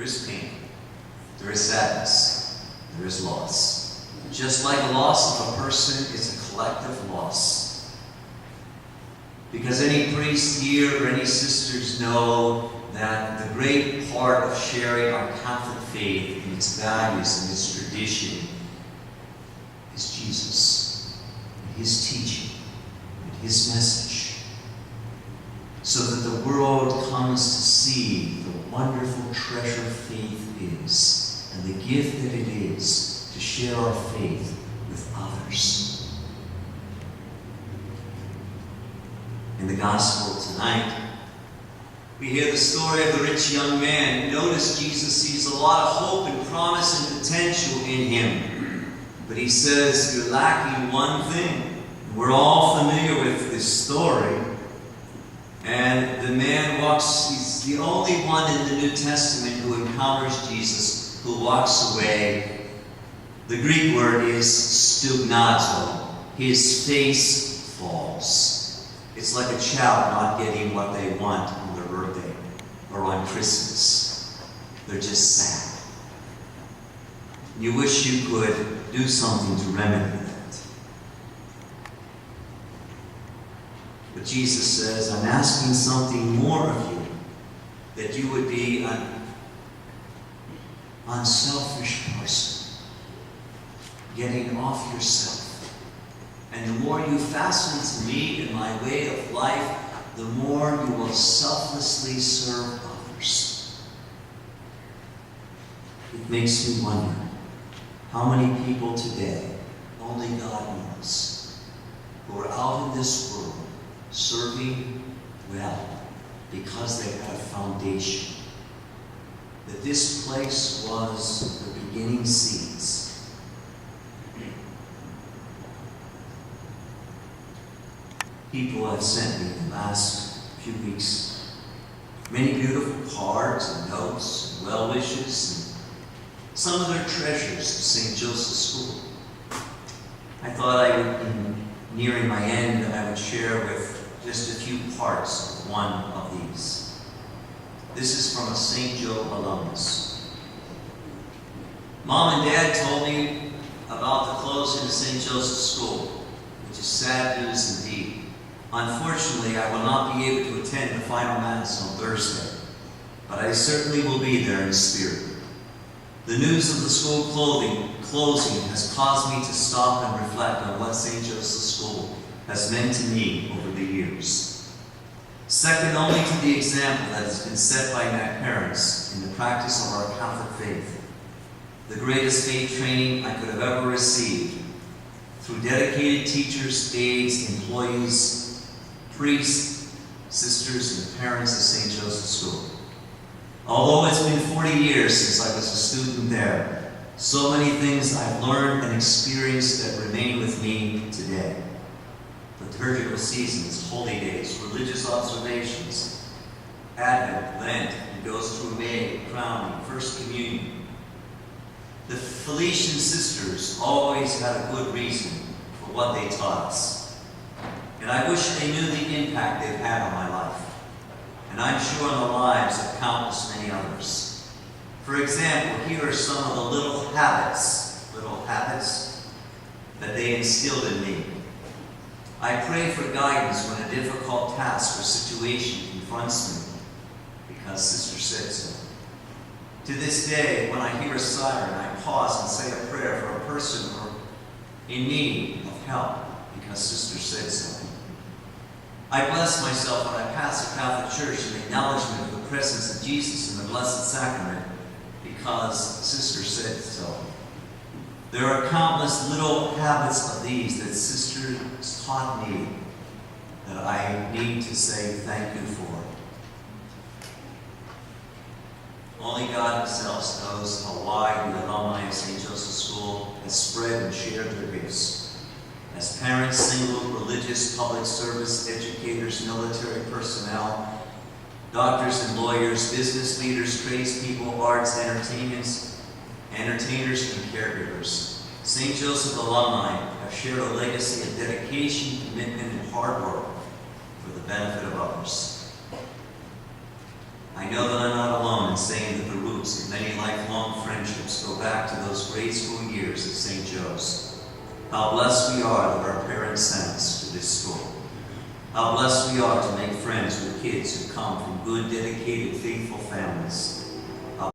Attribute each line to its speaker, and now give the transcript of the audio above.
Speaker 1: there is pain, there is sadness, there is loss. Just like the loss of a person is a collective loss. Because any priest here or any sisters know that the great part of sharing our Catholic faith and its values and its tradition is Jesus, and His teaching, and His message. So that the world comes to see the wonderful treasure faith is, and the gift that it is to share our faith with others. In the Gospel tonight, we hear the story of the rich young man. Notice Jesus sees a lot of hope and promise and potential in him. But he says, you're lacking one thing. We're all familiar with this story. And the man walks, he's the only one in the New Testament who encounters Jesus, who walks away. The Greek word is stugnazo. His face falls. It's like a child not getting what they want on their birthday or on Christmas. They're just sad. You wish you could do something to remedy that. But Jesus says, I'm asking something more of you, that you would be an unselfish person, getting off yourself. And the more you fasten to me in my way of life, the more you will selflessly serve others. It makes me wonder, how many people today, only God knows, who are out in this world serving well because they had a foundation. That this place was the beginning seeds. People have sent me the last few weeks many beautiful cards and notes and well wishes and some of their treasures of St. Joseph's School. I thought I would, nearing my end, I would share with just a few parts of one of these. This is from a St. Joe alumnus. Mom and Dad told me about the closing of St. Joseph's School, which is sad news indeed. Unfortunately, I will not be able to attend the final Mass on Thursday, but I certainly will be there in spirit. The news of the school closing has caused me to stop and reflect on what St. Joseph's School has meant to me over the years. Second only to the example that has been set by my parents in the practice of our Catholic faith, the greatest faith training I could have ever received, through dedicated teachers, aides, employees, priests, sisters, and parents of St. Joseph's School. Although it's been 40 years since I was a student there, so many things I've learned and experienced that remain with me today. Liturgical seasons, holy days, religious observations, Advent, Lent, and goes through May, crowning, First Communion. The Felician sisters always had a good reason for what they taught us. And I wish they knew the impact they've had on my life. And I'm sure on the lives of countless many others. For example, here are some of the little habits that they instilled in me. I pray for guidance when a difficult task or situation confronts me, because Sister said so. To this day, when I hear a siren, I pause and say a prayer for a person in need of help, because Sister said so. I bless myself when I pass a Catholic church in acknowledgement of the presence of Jesus in the Blessed Sacrament, because Sister said so. There are countless little habits of these that Sisters taught me that I need to say thank you for. Only God Himself knows how wide the alumni of St. Joseph's School has spread and shared their gifts. As parents, single, religious, public service, educators, military personnel, doctors and lawyers, business leaders, tradespeople, arts, entertainers, and caregivers. St. Joseph alumni have shared a legacy of dedication, commitment, and hard work for the benefit of others. I know that I'm not alone in saying that the roots of many back to those grade school years at St. Joe's. How blessed we are that our parents sent us to this school. How blessed we are to make friends with kids who come from good, dedicated, faithful families.